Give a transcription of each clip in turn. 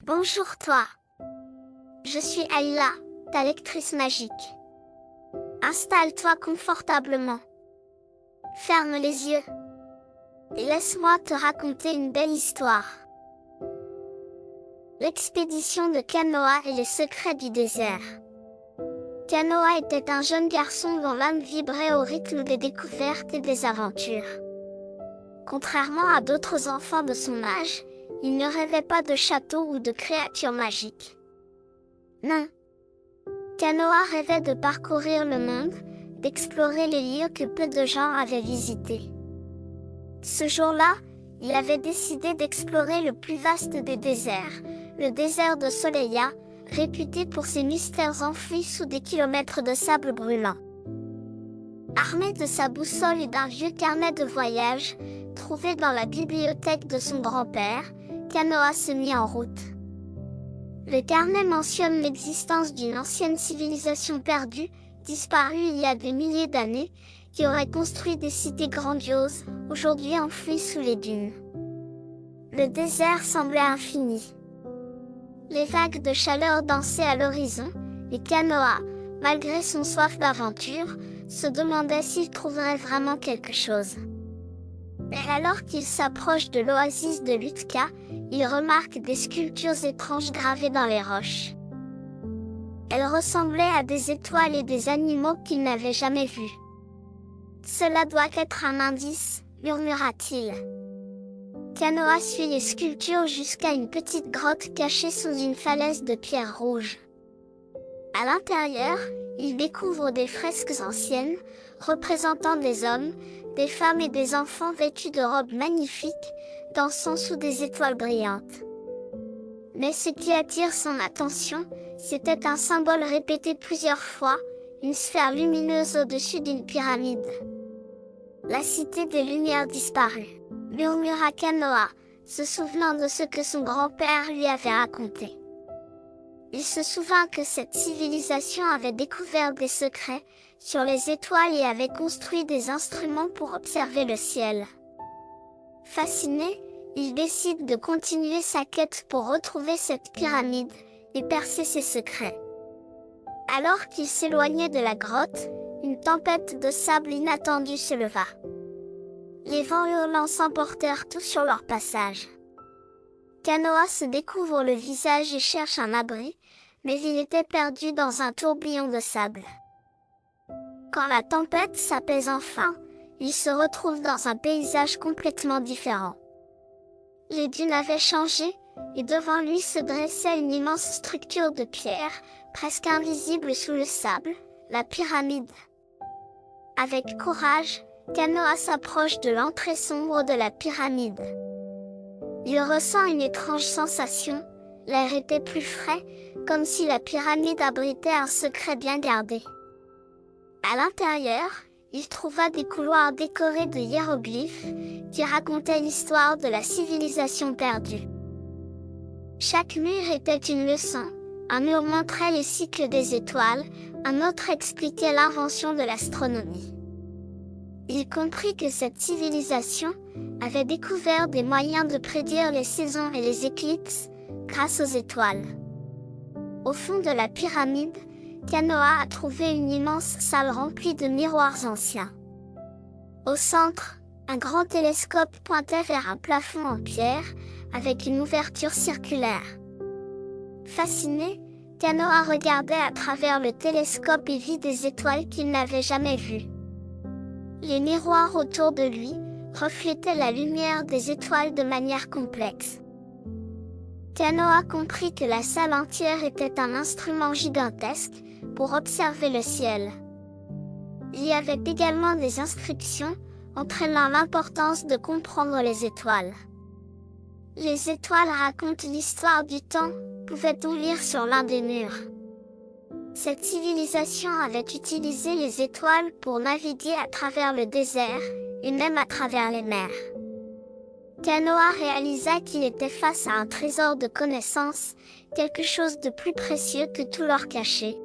Bonjour toi. Je suis Ayla, ta lectrice magique. Installe-toi confortablement. Ferme les yeux. Et laisse-moi te raconter une belle histoire. L'expédition de Kanoa et les secrets du désert. Kanoa était un jeune garçon dont l'âme vibrait au rythme des découvertes et des aventures. Contrairement à d'autres enfants de son âge, il ne rêvait pas de châteaux ou de créatures magiques. Non. Kanoa rêvait de parcourir le monde, d'explorer les lieux que peu de gens avaient visités. Ce jour-là, il avait décidé d'explorer le plus vaste des déserts, le désert de Soleya, réputé pour ses mystères enfouis sous des kilomètres de sable brûlant. Armé de sa boussole et d'un vieux carnet de voyage, trouvé dans la bibliothèque de son grand-père, Kanoa se mit en route. Le carnet mentionne l'existence d'une ancienne civilisation perdue, disparue il y a des milliers d'années, qui aurait construit des cités grandioses, aujourd'hui enfouies sous les dunes. Le désert semblait infini. Les vagues de chaleur dansaient à l'horizon, et Kanoa, malgré son soif d'aventure, se demandait s'il trouverait vraiment quelque chose. Mais alors qu'il s'approche de l'oasis de Lutka, il remarque des sculptures étranges gravées dans les roches. Elles ressemblaient à des étoiles et des animaux qu'il n'avait jamais vus. « Cela doit être un indice, » murmura-t-il. Kanoa suit les sculptures jusqu'à une petite grotte cachée sous une falaise de pierre rouge. À l'intérieur, il découvre des fresques anciennes, représentant des hommes, des femmes et des enfants vêtus de robes magnifiques, dansant sous des étoiles brillantes. Mais ce qui attire son attention, c'était un symbole répété plusieurs fois, une sphère lumineuse au-dessus d'une pyramide. La cité des Lumières disparue, murmura Kanoa, se souvenant de ce que son grand-père lui avait raconté. Il se souvint que cette civilisation avait découvert des secrets sur les étoiles et avait construit des instruments pour observer le ciel. Fasciné, il décide de continuer sa quête pour retrouver cette pyramide et percer ses secrets. Alors qu'il s'éloignait de la grotte, une tempête de sable inattendue se leva. Les vents hurlants s'emportèrent tout sur leur passage. Kanoa se découvre le visage et cherche un abri, mais il était perdu dans un tourbillon de sable. Quand la tempête s'apaise enfin, il se retrouve dans un paysage complètement différent. Les dunes avaient changé, et devant lui se dressait une immense structure de pierre, presque invisible sous le sable, la pyramide. Avec courage, Kanoa s'approche de l'entrée sombre de la pyramide. Il ressent une étrange sensation, l'air était plus frais, comme si la pyramide abritait un secret bien gardé. À l'intérieur, il trouva des couloirs décorés de hiéroglyphes, qui racontaient l'histoire de la civilisation perdue. Chaque mur était une leçon, un mur montrait les cycles des étoiles, un autre expliquait l'invention de l'astronomie. Il comprit que cette civilisation avait découvert des moyens de prédire les saisons et les éclipses, grâce aux étoiles. Au fond de la pyramide, Kanoa a trouvé une immense salle remplie de miroirs anciens. Au centre, un grand télescope pointait vers un plafond en pierre, avec une ouverture circulaire. Fasciné, Kanoa regardait à travers le télescope et vit des étoiles qu'il n'avait jamais vues. Les miroirs autour de lui reflétaient la lumière des étoiles de manière complexe. Kanoa comprit que la salle entière était un instrument gigantesque pour observer le ciel. Il y avait également des inscriptions entraînant l'importance de comprendre les étoiles. Les étoiles racontent l'histoire du temps, pouvait-on lire sur l'un des murs. Cette civilisation avait utilisé les étoiles pour naviguer à travers le désert, et même à travers les mers. Kanoa réalisa qu'il était face à un trésor de connaissances, quelque chose de plus précieux que tout leur cachait.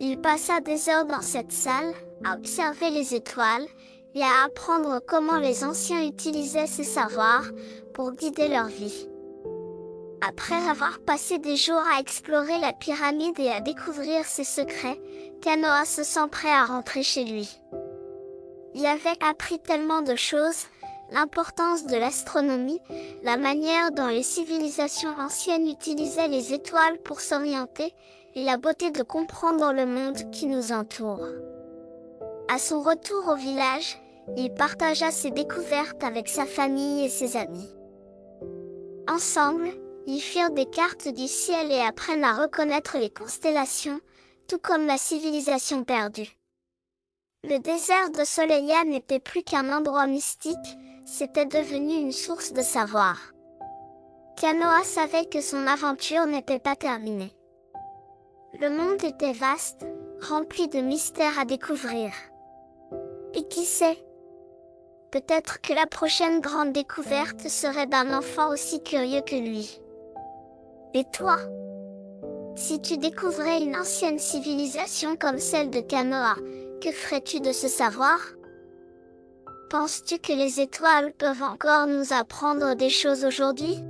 Il passa des heures dans cette salle, à observer les étoiles, et à apprendre comment les anciens utilisaient ces savoirs pour guider leur vie. Après avoir passé des jours à explorer la pyramide et à découvrir ses secrets, Kanoa se sent prêt à rentrer chez lui. Il avait appris tellement de choses, l'importance de l'astronomie, la manière dont les civilisations anciennes utilisaient les étoiles pour s'orienter, et la beauté de comprendre le monde qui nous entoure. À son retour au village, il partagea ses découvertes avec sa famille et ses amis. Ensemble, ils firent des cartes du ciel et apprennent à reconnaître les constellations, tout comme la civilisation perdue. Le désert de Soleia n'était plus qu'un endroit mystique, c'était devenu une source de savoir. Kanoa savait que son aventure n'était pas terminée. Le monde était vaste, rempli de mystères à découvrir. Et qui sait? Peut-être que la prochaine grande découverte serait d'un enfant aussi curieux que lui. Et toi? Si tu découvrais une ancienne civilisation comme celle de Kanoa, que ferais-tu de ce savoir? Penses-tu que les étoiles peuvent encore nous apprendre des choses aujourd'hui?